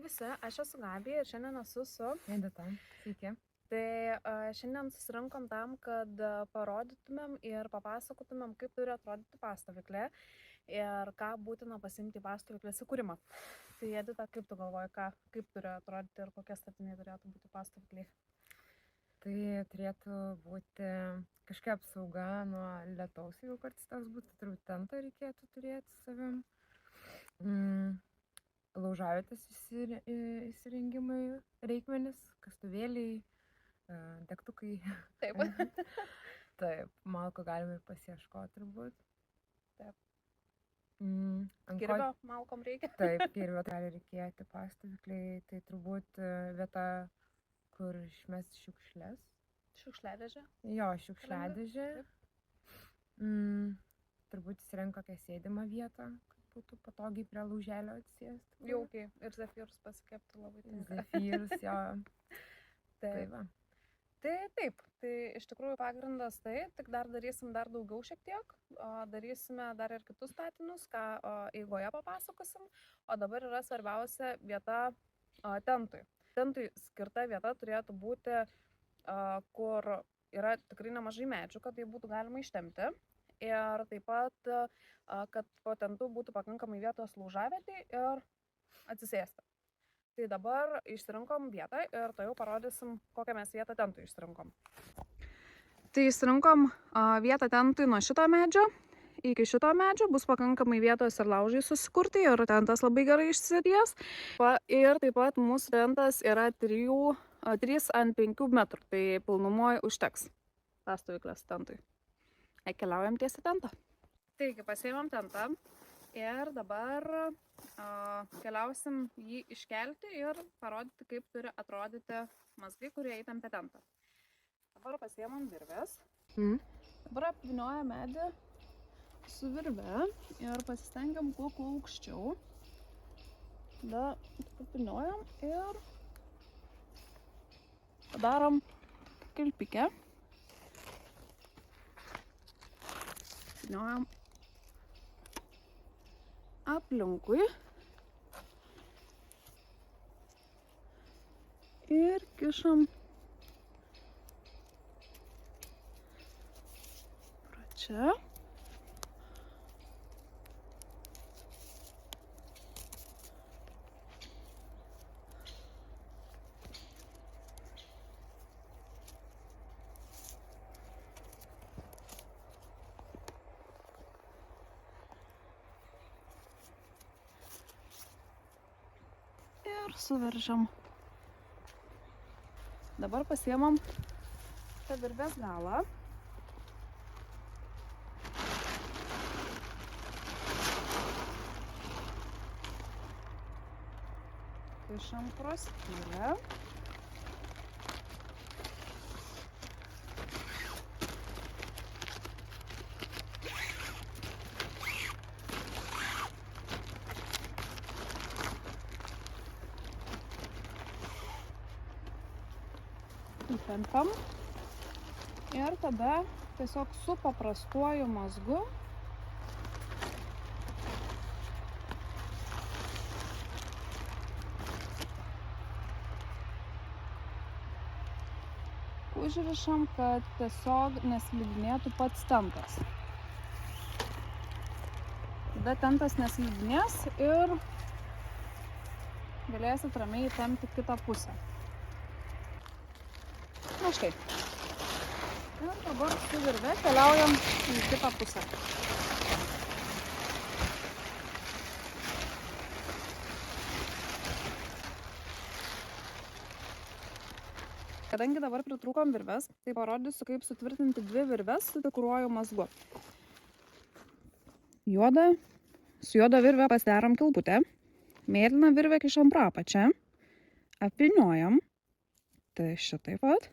visi, aš esu Gabija ir šiandien esu su Edita. Sveiki. Tai šiandien susirinkom tam, kad parodytumėm ir papasakotumėm, kaip turi atrodyti pastovyklė ir ką būtina pasiimti į pastovyklės įkūrimą. Tai Edita, kaip tu galvoji, kaip turi atrodyti ir kokie statiniai turėtų būti pastovykliai? Tai turėtų būti kažkokia apsauga nuo lietaus, jeigu kartais toks būtų, turbūt tentą reikėtų turėti savim. Laužavietės įsirengimai, reikmenys, kastuvėliai, degtukai. Taip. Taip, malko galime ir pasiieškoti turbūt. Taip. Kirvio malkom reikia. Taip, kirvio gali reikėti pastovykliai, tai turbūt vieta, kur išmesti šiukšles. Šiukšliadėžė? Jo, šiukšliadėžė. Turbūt įsirenka kokią sėdimą vietą, kad būtų patogiai prie lauželio atsisėsti. Jaukiai. Ir zefyrus pasikepti labai tinka. Zefyrus, jo. Taip. Tai taip, tai iš tikrųjų pagrindas tai, tik dar darysim dar daugiau šiek tiek, darysime dar ir kitus statinius, ką eigoje papasakosim, o dabar yra svarbiausia vieta tentui. Tentui skirta vieta turėtų būti, kur yra tikrai nemažai medžių, kad tai būtų galima ištempti ir taip pat, kad po tentu būtų pakankamai vietos laužavietei ir atsisėsti. Tai dabar išsirinkom vietą ir to jau parodysim, kokią mes vietą tentui išsirinkom. Tai išsirinkom vietą tentui nuo šito medžio iki šito medžio, bus pakankamai vietos ir laužai susikurti ir tentas labai gerai išsiries. Ir taip pat mūsų tentas yra 3 ant 5 metrų, tai pilnumoje užteks pastovyklės tentui. Keliaujam tiesiai tentą. Taigi pasiėmėm tentą. Ir dabar keliausim jį iškelti ir parodyti, kaip turi atrodyti mazgai, kurie įtempia tentą. Dabar pasiėmam virvės. Dabar apvyniojam medį su virve ir pasistengiam kuo aukščiau. Tada apvyniojam ir padarom kilpikę. Apvyniojam aplinkui ir kišam čia. Ir suveržiam. Dabar pasiėmam tą virvės galą. Kišam pro skylę. Įtempiam ir tada tiesiog su paprastuoju mazgu užrišam, kad tiesiog neslidinėtų pats tentas. Tada tentas neslidinės ir galėsit ramiai įtempti kitą pusę. Na štai. Ir dabar su virve keliaujam į kitą pusę. Kadangi dabar pritrūkom virves, tai parodysiu, kaip sutvirtinti 2 virves su tikruoju mazgu. Su juoda virve pasidarom kilputę, mėlyną virvę kišam pro apačią, apvyniojam, tai šitaip pat.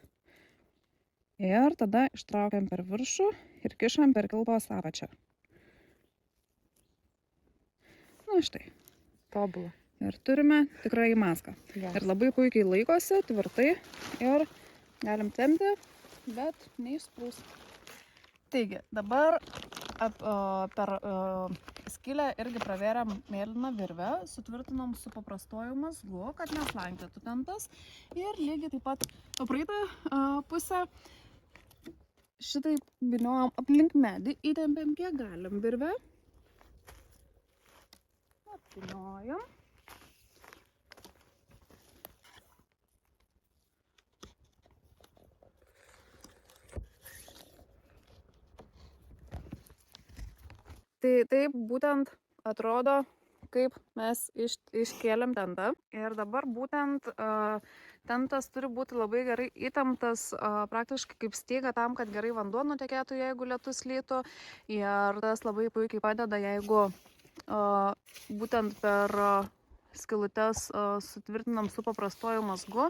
Ir tada ištraukiam per viršų ir kišam per kilpos apačią. Na štai. Tobulą. Ir turime tikrai mazgą. Yes. Ir labai puikiai laikosi, tvirtai ir galim tempti, bet neišsprūs. Taigi, dabar per skylę irgi pravėrėm mėlyną virvę, sutvirtinom su paprastuoju mazgu, kad neslankėtų tentas. Ir lygiai taip pat praeitą pusę šitaip vyniojam aplink medį, įtempiam kiek galim virvę. Apvyniojam. Tai taip būtent atrodo, kaip mes iškėlėm tentą. Ir dabar būtent tentas turi būti labai gerai įtemptas, praktiškai kaip styga tam, kad gerai vanduo nutekėtų, jeigu lietus lytų. Ir tas labai puikiai padeda, jeigu būtent per skylutes sutvirtinam su paprastuoju mazgu.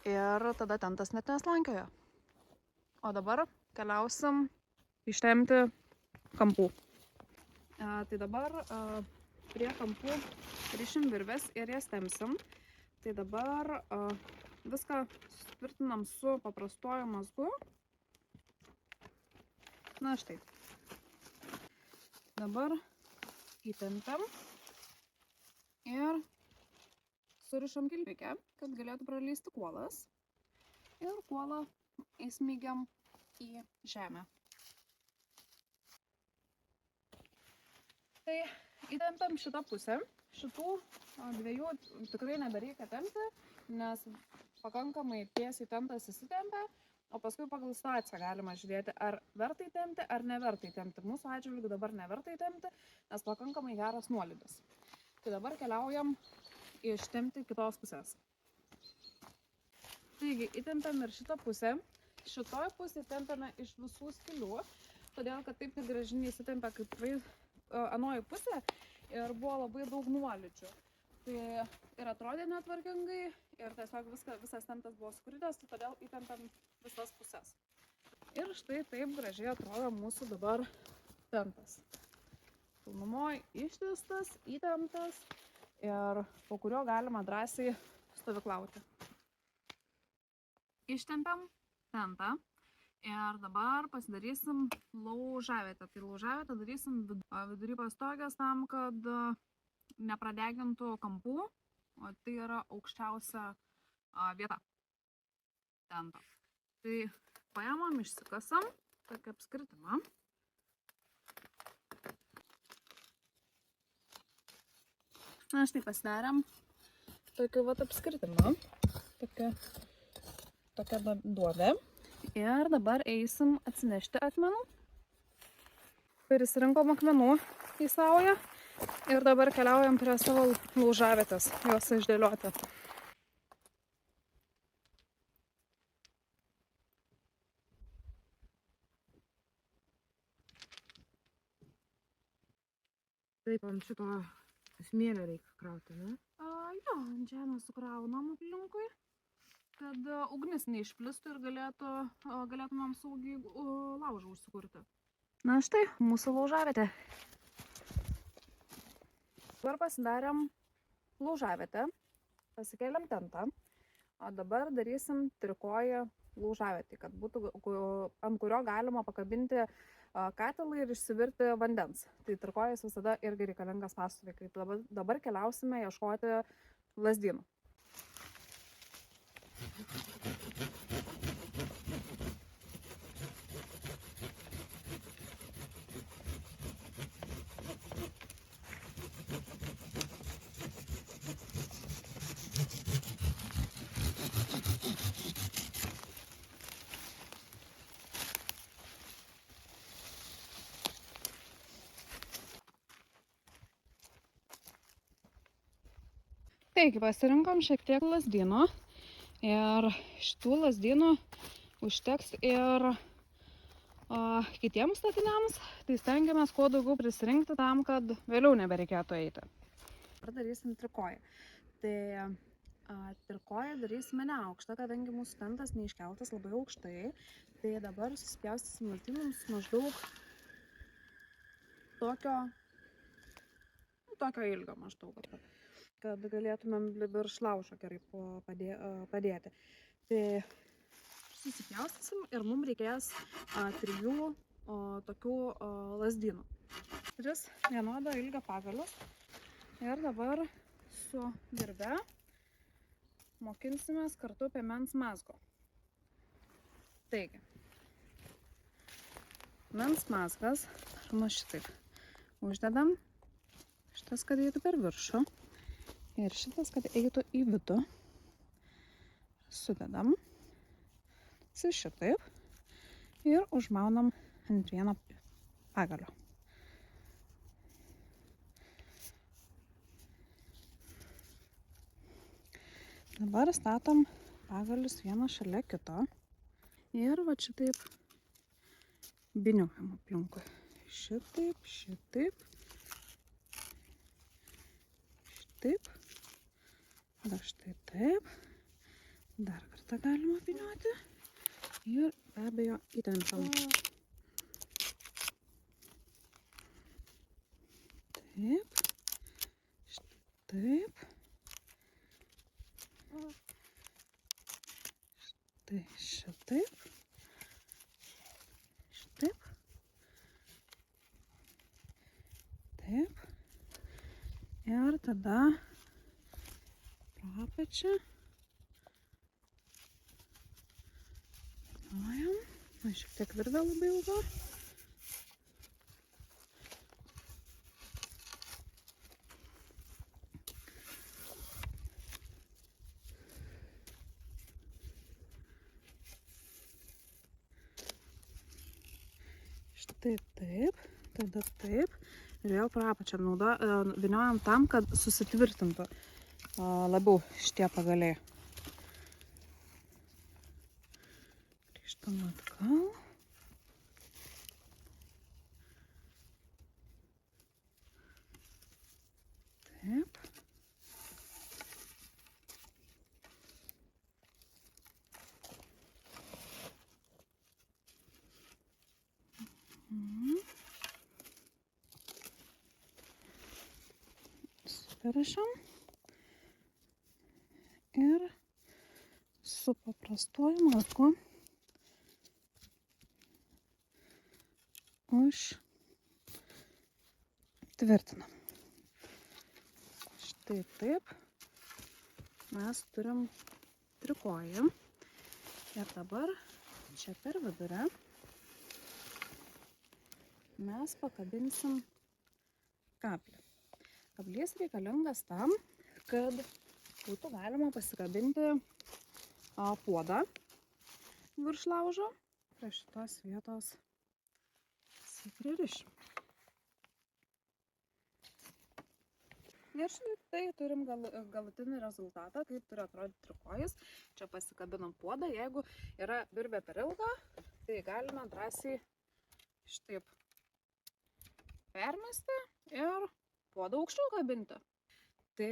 Ir tada tentas net neslankioja. O dabar keliausim ištempti kampų. Tai dabar prie kampų rišim virves ir jas tempsim. Tai dabar viską sutvirtinam su paprastuoju mazgu. Na štai. Dabar įtempiam ir surišam kilpikę, kad galėtų pralysti kuolas. Ir kuolą įsmeigiam į žemę. Tai įtempiam šitą pusę. Šitų dviejų tikrai nebereikia tempti, nes pakankamai tiesiai tentas įsitempia, o paskui pagal situaciją galima žiūrėti, ar verta įtempti, ar neverta įtempti. Mūsų atžvilgiu dabar neverta įtempti, nes pakankamai geras nuolydis. Tai dabar keliaujam ištempti kitos pusės. Taigi, įtempiam ir šitą pusę. Šitoj pusė tempiame iš visų skylių, todėl kad taip negražiai neįsitempia kaip anoji pusė ir buvo labai daug nuolydžių. Tai ir atrodė netvarkingai ir tiesiog visas tentas buvo skuritas, tai todėl įtempiam visas pusės. Ir štai taip gražiai atrodo mūsų dabar tentas. Pilnumoj ištiestas, įtemptas ir po kurio galima drąsiai stovyklauti. Ištempiam tentą. Ir dabar pasidarysim laužavietę. Tai laužavietę darysim vidury pastogės tam, kad nepradegintų kampų, o tai yra aukščiausia vieta tento. Tai paėmam, išsikasam tokį apskritimą. Na štai pasidarėm tokį vat apskritimą, tokią duobę. Ir dabar eisim atsinešti akmenų. Prisirinkom akmenų į saują ir dabar keliaujam prie savo laužavietės, juos išdėlioti. Taip, ant šito smėlio reikia krauti, ne? Jo, ant žemės sukraunam aplinkui, kad ugnis neišplistų ir galėtumėm saugiai laužą užsikurti. Na štai, mūsų laužavietė. Dabar pasidarėm laužavietę, pasikėlėm tentą, o dabar darysim trikoją laužavietį, kad būtų ant kurio galima pakabinti katilą ir išsivirti vandens. Tai trikojas visada irgi reikalingas pastoviai. Tai dabar keliausime ieškoti lazdynų. Taigi, pasirinkom šiek tiek lazdynų ir šitų lazdynų užteks ir kitiems statiniams, tai stengiamės kuo daugiau prisirinkti tam, kad vėliau nebereikėtų eiti. Dabar darysim trikoją. Tai trikoją darysime ne aukštą, kadangi mūsų tentas neiškeltas labai aukštai, tai dabar susipjaustysim lazdynus maždaug tokio ilgio maždaug, kad galėtumėm virš laužo gerai padėti. Tai susipjaustysim ir mums reikės 3 tokių lazdynų. 3 vienodo ilgio pagalius. Ir dabar su virve mokinsimės kartu piemens mazgo. Taigi, piemens mazgas, nu šitaip, uždedam, šitas, kad eitų per viršų ir šitas, kad eitų į vidų, sudedam, šitaip ir užmaunam ant vieno pagalio. Dabar statom pagalius vieną šalia kito ir va šitaip biniuojam aplinkui. Šitaip, šitaip, šitaip, dar štai taip, dar kartą galima biniuoti ir be abejo įtempiam. Taip, štai taip. Tai šitaip, šitaip, taip, ir tada pro apačią nuojam, šiek tiek virvė labai ilga. Štai taip, tada taip ir vėl pro apačią vyniojam tam, kad susitvirtintų labiau šitie pagaliai. Grįžtam atgal. Taip. Surišam ir su paprastuoju mazgu užtvirtinam. Štai taip mes turim trikojį ir dabar čia per vidurę mes pakabinsim kablį. Kablys reikalingas tam, kad būtų galima pasikabinti puodą virš laužo. Prie šitos vietos pririšim. Ir štai turim galutinį rezultatą, kaip turi atrodyti trikojis. Čia pasikabinam puodą. Jeigu yra virvė per ilga, tai galime drąsiai štaip permesti ir puodą aukščiau kabinti. Tai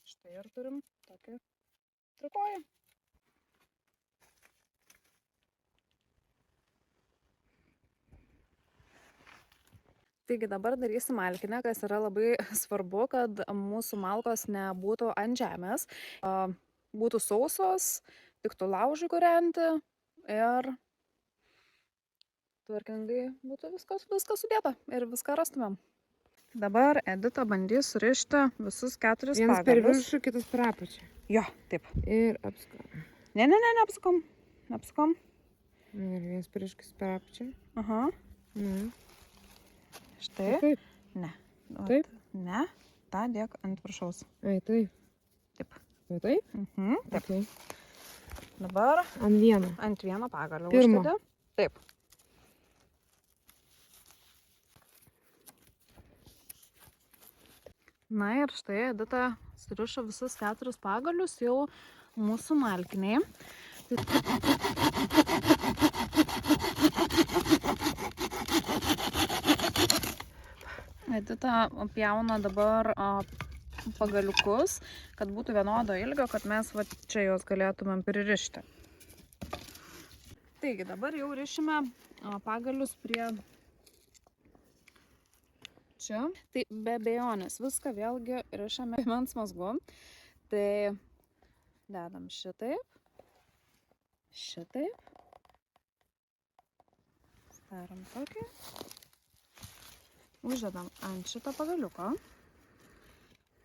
štai ir turim tokį trikojį. Taigi dabar darysim malkinę, kas yra labai svarbu, kad mūsų malkos nebūtų ant žemės, būtų sausos, tiktų laužui kūrenti ir tvarkingai būtų viskas sudėta ir viską rastumėm. Dabar Edita bandys surišti visus 4 pagalius. Vienas per viršų, kitas per apačią. Jo, taip. Ir apsukam. Ne, neapsukam. Neapsukam. Ir vienas per viršų, kitas per apačią. Aha. Štai. Taip. Ne. Taip. Ne. Ta dėk ant viršaus. Ai, taip. Taip. O taip? Taip. Okay. Dabar ant vieno pagalio. Pirmo. Uždedi. Taip. Na ir štai Edita surišo visus 4 pagalius jau mūsų malkiniai. Edita pjauna dabar pagaliukus, kad būtų vienodo ilgio, kad mes va čia juos galėtumėm pririšti. Taigi dabar jau rišime pagalius prie čia. Tai be abejonės viską vėlgi rišame piemens mazgu. Tai dedam šitaip, šitaip, darom tokį uždedam ant šito pagaliuko,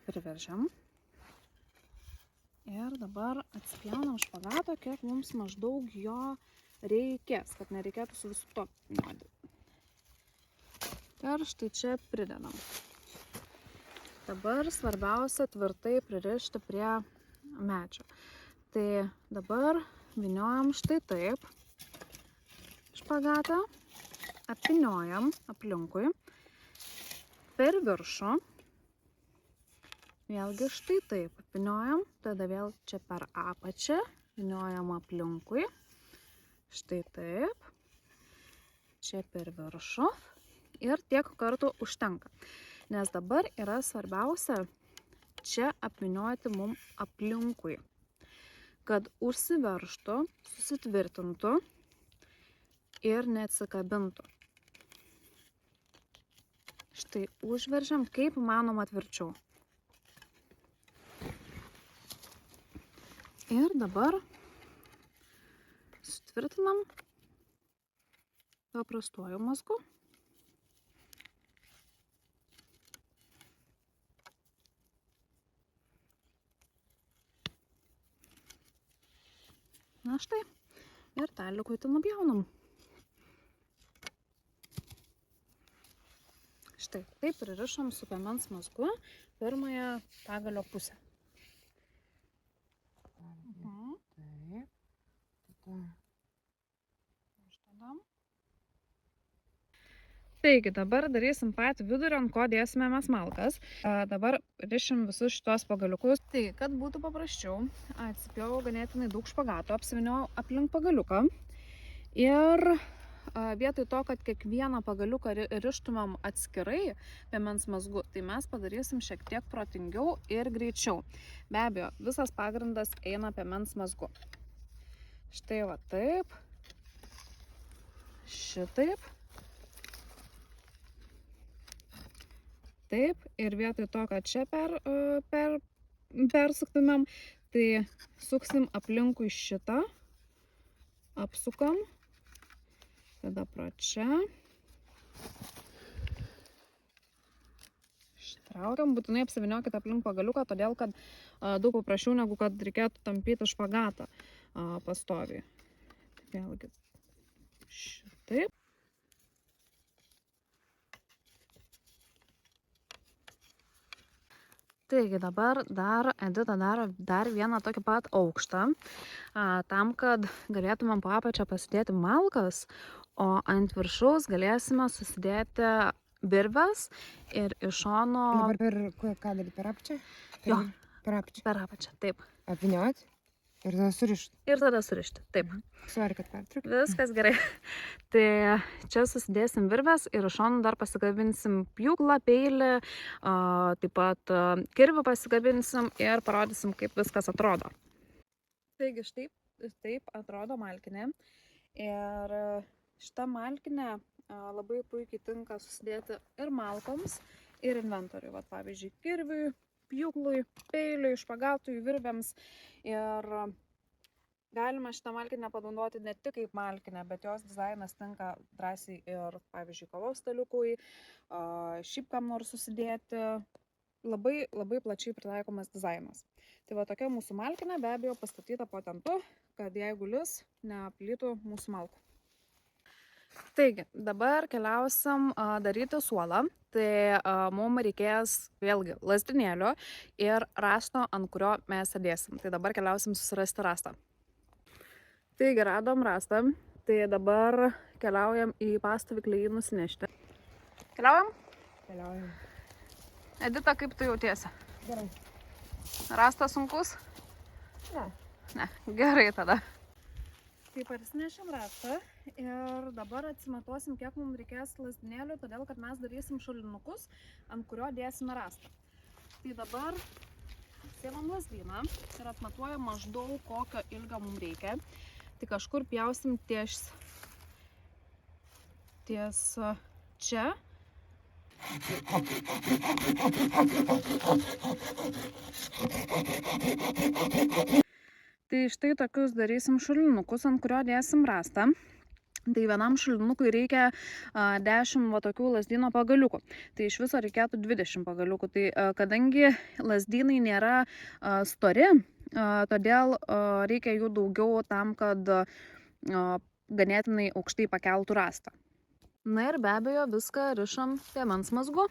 priveržiam ir dabar atspjaunam špagato, kiek mums maždaug jo reikės, kad nereikėtų su visu to nuodyti. Ir štai čia pridedam. Dabar svarbiausia tvirtai pririšti prie medžio. Tai dabar vyniojam štai taip špagatą, apvyniojam aplinkui, per viršų, vėlgi štai taip apvyniojam, tada vėl čia per apačią, vyniojam aplinkui, štai taip, čia per viršų. Ir tiek kartų užtenka. Nes dabar yra svarbiausia čia apvynioti mum aplinkui, kad užsiveržtų, susitvirtintų ir neatsikabintų. Štai užveržiam kaip įmanoma tvirčiau. Ir dabar sutvirtinam paprastuoju mazgu. Na štai, ir tą likutį nupjaunam. Štai, taip pririšam su piemens mazgu pirmąją pagalio pusę. Taip. Tada. Uždedam. Taigi, dabar darysim patį vidurį, ant ko dėsime mes malkas. Dabar rišim visus šitos pagaliukus. Tai, kad būtų paprasčiau, atsipjau ganėtinai daug špagato, apsiviniau aplink pagaliuką. Ir vietoj to, kad kiekvieną pagaliuką rištumėm atskirai piemens mazgu, tai mes padarysim šiek tiek protingiau ir greičiau. Be abejo, visas pagrindas eina piemens mazgu. Štai va taip. Šitaip. Taip, ir vietoj to, kad čia persuktumėm, tai suksim aplinkui šitą, apsukam, tada pro čia, ištraukiam, būtinai apsiviniokite aplink pagaliuką, todėl kad daug paprasčiau, negu kad reikėtų tampyti špagatą pastoviai. Vėlgi, šitaip. Taigi dabar Edita daro dar vieną tokį pat aukštą, tam, kad galėtumėm po apačią pasidėti malkas, o ant viršaus galėsime susidėti virves ir iš šono... Dabar ką daryti, per apačią? Jo. Per apačią. Per apačią, taip. Apvynioti ir tada surišti. Ir tada surišti, taip. Sorry, kad pertraukiu. Viskas gerai. Tai čia susidėsim virves ir iš šonų dar pasikabinsim pjūklą, peilį, taip pat kirvį pasikabinsim ir parodysim, kaip viskas atrodo. Taigi taip atrodo malkinė. Ir šitą malkinę labai puikiai tinka susidėti ir malkoms, ir inventoriui. Vat, pavyzdžiui, kirviui, pjūklui, peiliui, špagatui, virvėms. Ir galima šitą malkinę panaudoti ne tik kaip malkinę, bet jos dizainas tinka drąsiai ir, pavyzdžiui, kavos staliukui, šiaip kam nors susidėti. Labai, labai plačiai pritaikomas dizainas. Tai va tokia mūsų malkinė, be abejo, pastatyta po tentu, kad jeigu lis, neaplytų mūsų malkų. Taigi, dabar keliausim daryti suolą. Tai mums reikės vėlgi lazdinėlio ir rąsto, ant kurio mes sėdėsim. Tai dabar keliausim susirasti rąstą. Taigi, radom rąstą. Tai dabar keliaujam į pastaviklį jį nusinešti. Keliaujam? Keliaujam. Edita, kaip tu jautiesi? Gerai. Rąstas sunkus? Ne. Ne, gerai tada. Tai parsinešim rąstą ir dabar atsimatuosim, kiek mums reikės lazdinėlių, todėl kad mes darysim šulinukus, ant kurio dėsime rąstą. Tai dabar sėmam lazdyną ir atmatuojam maždaug kokio ilgio mums reikia. Tai kažkur pjausim ties čia. Tai štai tokius darysim šulinukus, ant kurio dėsim rąstą. Tai vienam šulinukui reikia 10 va tokių lazdyno pagaliukų. Tai iš viso reikėtų 20 pagaliukų. Tai kadangi lazdynai nėra stori, todėl reikia jų daugiau tam, kad ganėtinai aukštai pakeltų rastą. Na ir be abejo viską rišam piemens mazgu.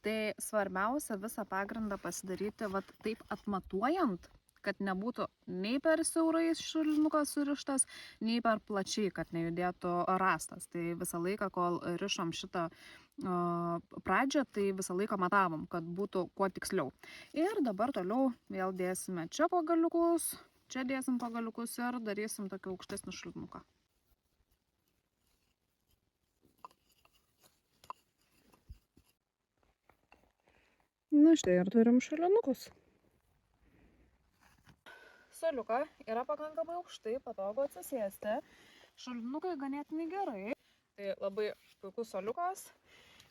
Tai svarbiausia visą pagrindą pasidaryti vat taip atmatuojant, kad nebūtų nei per siaurai šulinukas surištas, nei per plačiai, kad nejudėtų rastas. Tai visą laiką, kol rišom šitą pradžią, tai visą laiką matavom, kad būtų kuo tiksliau. Ir dabar toliau vėl dėsime čia pagaliukus, čia dėsim pagaliukus ir darysim tokį aukštesnį šulinuką. Na štai ir turim šulinukus. Suoliuką yra pakankamai aukštai, patogu atsisėsti. Šulinukai ganėtinai gerai. Tai labai puikus suoliukas.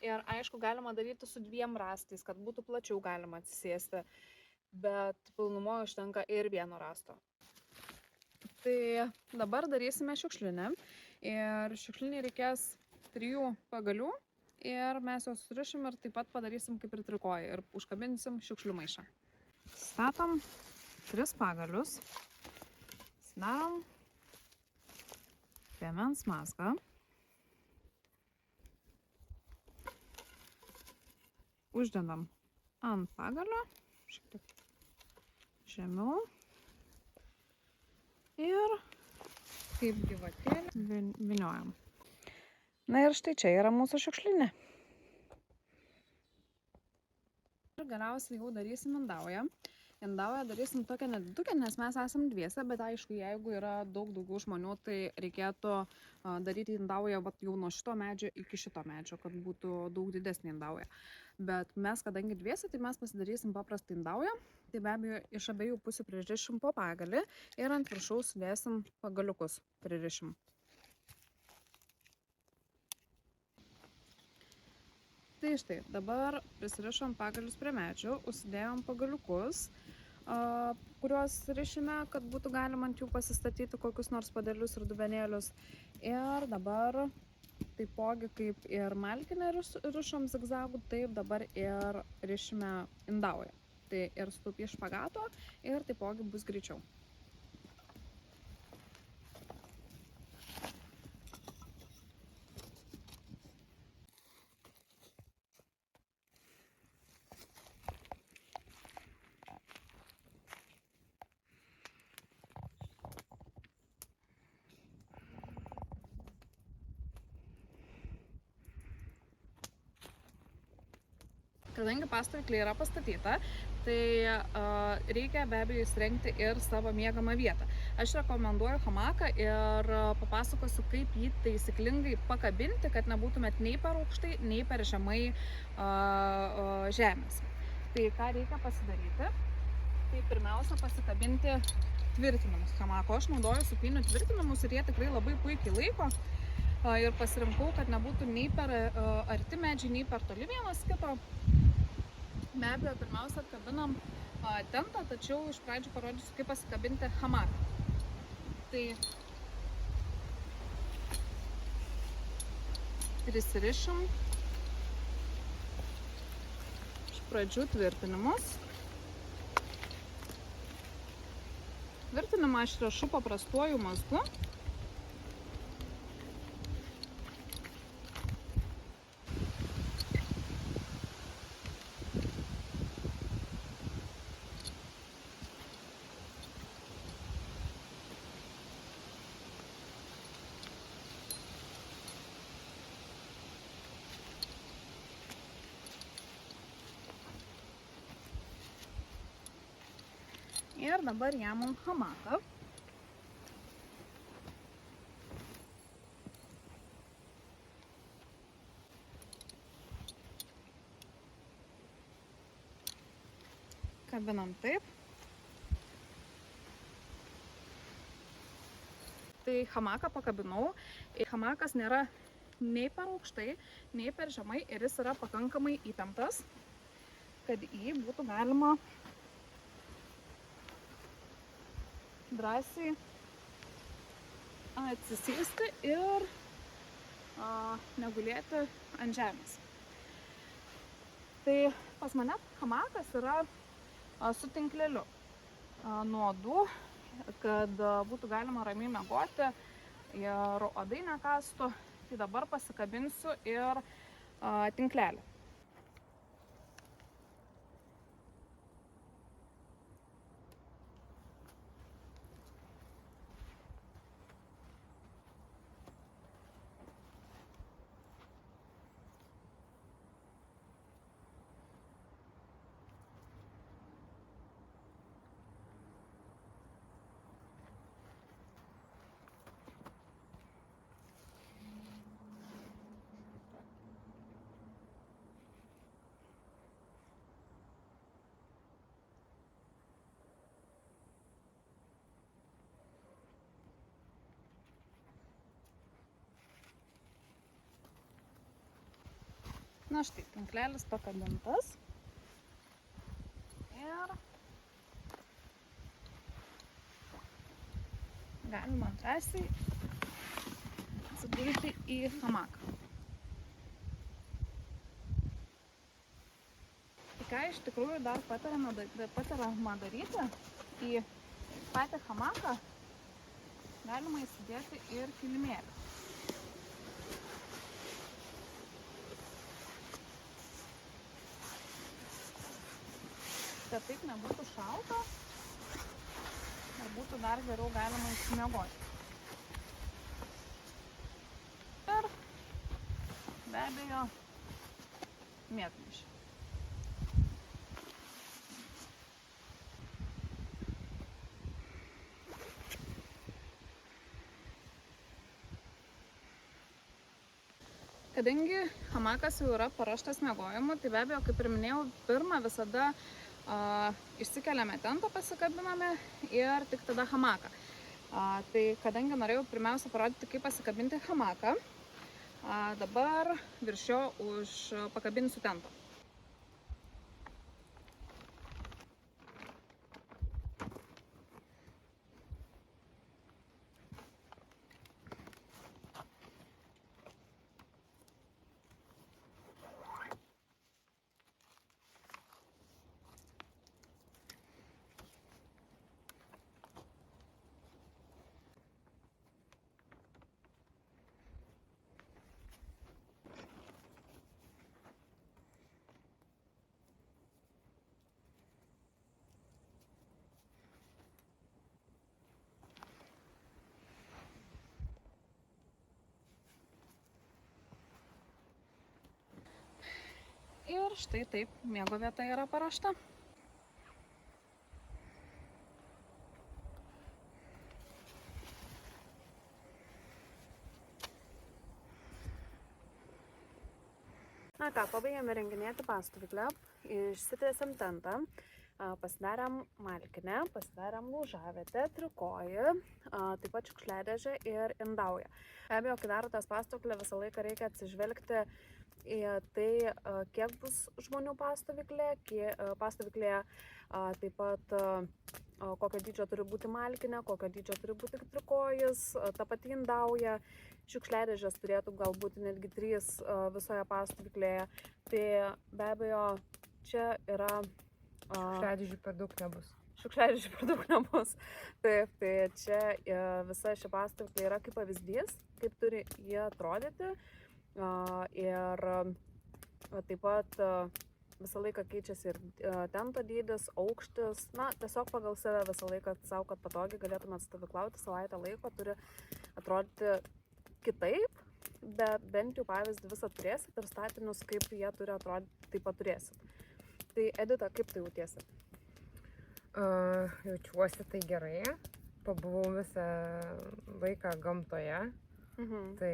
Ir aišku, galima daryti su 2 rastais, kad būtų plačiau galima atsisėsti. Bet pilnumoje užtenka ir 1 rasto. Tai dabar darysime šiukšlinę. Ir šiukšlinį reikės 3 pagalių. Ir mes juos surišim ir taip pat padarysim kaip ir trikojį. Ir užkabinsim šiukšlių maišą. Statom 3 pagalius. Darom piemens mazgą. Uždedam ant pagalio, šiek tiek žemiau. Ir kaip gyvatėlį vyniojam. Na ir štai čia yra mūsų šiukšlinė. Ir galiausiai jau darysim indaują. Indaują darysim tokią nedidukę, nes mes esam dviese, bet aišku, jeigu yra daugiau žmonių, tai reikėtų daryti indaują jau nuo šito medžio iki šito medžio, kad būtų daug didesnė indauja. Bet mes, kadangi dviese, tai mes pasidarysim paprastą indaują. Tai be abejo, iš abiejų pusių pririšim po pagalį ir ant viršaus sudėsim pagaliukus pririšim. Tai štai, dabar prisirišom pagalius prie medžių, užsidėjom pagaliukus, kuriuos rišime, kad būtų galima ant jų pasistatyti kokius nors padėlius ir dubenėlius. Ir dabar taipogi kaip ir malkinę rišom zigzagų, taip dabar ir rišime indaują. Tai ir sutaupys špagato ir taipogi bus greičiau. Kadangi pastovykla yra pastatyta, tai reikia be abejo įsirengti ir savo miegamą vietą. Aš rekomenduoju hamaką ir papasakosiu, kaip jį taisyklingai pakabinti, kad nebūtumėt nei per aukštai, nei per žemai žemės. Tai ką reikia pasidaryti? Tai pirmiausia pasikabinti tvirtinimus hamako. Aš naudoju supinių tvirtinimus ir jie tikrai labai puikiai laiko. Ir pasirinkau, kad nebūtų nei per arti medžiai, nei per toli vienas kito. Be abejo, pirmiausia atkabinam tentą, tačiau iš pradžių parodysiu, kaip pasikabinti hamaką. Tai prisirišim iš pradžių tvirtinimus. Tvirtinimą aš rišu paprastuoju mazgu. Ir dabar jamam hamaką. Kabinam taip. Tai hamaką pakabinau. Hamakas nėra nei per aukštai, nei per žemai ir jis yra pakankamai įtemptas, kad jį būtų galima drąsiai atsisėsti ir negulėti ant žemės. Tai pas mane hamakas yra su tinkleliu nuo odų, kad būtų galima ramiai miegoti ir uodai nekąstų. Tai dabar pasikabinsiu ir tinklelį. Na štai, tinklelis pakabintas. Ir galima drąsiai atsigulti į hamaką. Tai ką iš tikrųjų dar patariama daryti, į patį hamaką galima įsidėti ir kilimėlį. Kad taip nebūtų šalta ir būtų dar geriau galima išsimiegoti. Ir be abejo miegmaišį. Kadangi hamakas jau yra paruoštas miegojimui, tai be abejo, kaip ir minėjau, pirmą visada išsikeliame tentą, pasikabiname ir tik tada hamaką. Tai kadangi norėjau pirmiausia parodyti, kaip pasikabinti hamaką, dabar virš jo pakabinsiu tentą. Ir štai taip miego vieta yra paruošta. Na ką, pabaigėme renginėti pastovyklę, išsitiesėm tentą, pasidarėm malkinę, pasidarėm laužavietę, trikojį, taip pat šiukšliadėžę ir indaują. Be abejo, kai darotės pastovyklę, visą laiką reikia atsižvelgti į tai, kiek bus žmonių pastovyklėje, taip pat kokio dydžio turi būti malkinė, kokio dydžio turi būti trikojis, ta pati indauja, šiukšliadėžės turėtų galbūt netgi 3 visoje pastovyklėje. Tai be abejo, čia yra... Šiukšliadėžių per daug nebus. Šiukšliadėžių per daug nebus. Taip, tai čia visa ši pastovyklė yra kaip pavyzdys, kaip turi jie atrodyti. Ir taip pat visą laiką keičiasi ir tento dydis, aukštis. Na, tiesiog pagal save visą laiką savo, kad patogiai galėtumėt stovyklauti savaitę laiko, turi atrodyti kitaip, bet bent jau pavyzdį visą turėsit ir statinius, kaip jie turi atrodyti, taip pat turėsit. Tai Edita, kaip tai jautiesi? Jaučiuosi tai gerai, pabuvau visą laiką gamtoje, tai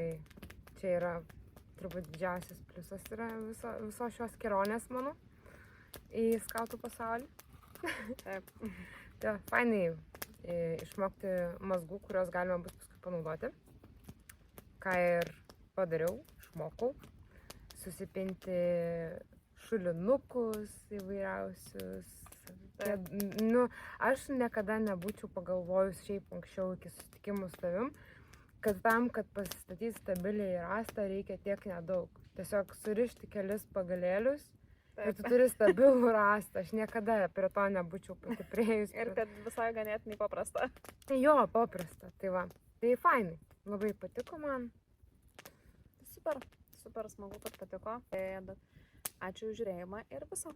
čia yra turbūt didžiausias pliusas yra visos šios kelionės mano į skautų pasaulį. Taip. Tai fainai išmokti mazgų, kurios galima bus paskui panaudoti. Ką ir padariau, išmokau susipinti šulinukus įvairiausius, Taip. Nu, aš niekada nebūčiau pagalvojus šiaip anksčiau iki susitikimų su tavim, kad tam, kad pasistatyti stabiliai rastą, reikia tiek nedaug. Tiesiog surišti kelis pagalėlius ir tu turi stabilų rastą. Aš niekada prie to nebūčiau pati priejus. Ir kad visai ganėtinai paprasta. Jo, paprasta. Tai va. Tai fainai. Labai patiko man. Super, super smagu, kad patiko. Ačiū už žiūrėjimą ir viso.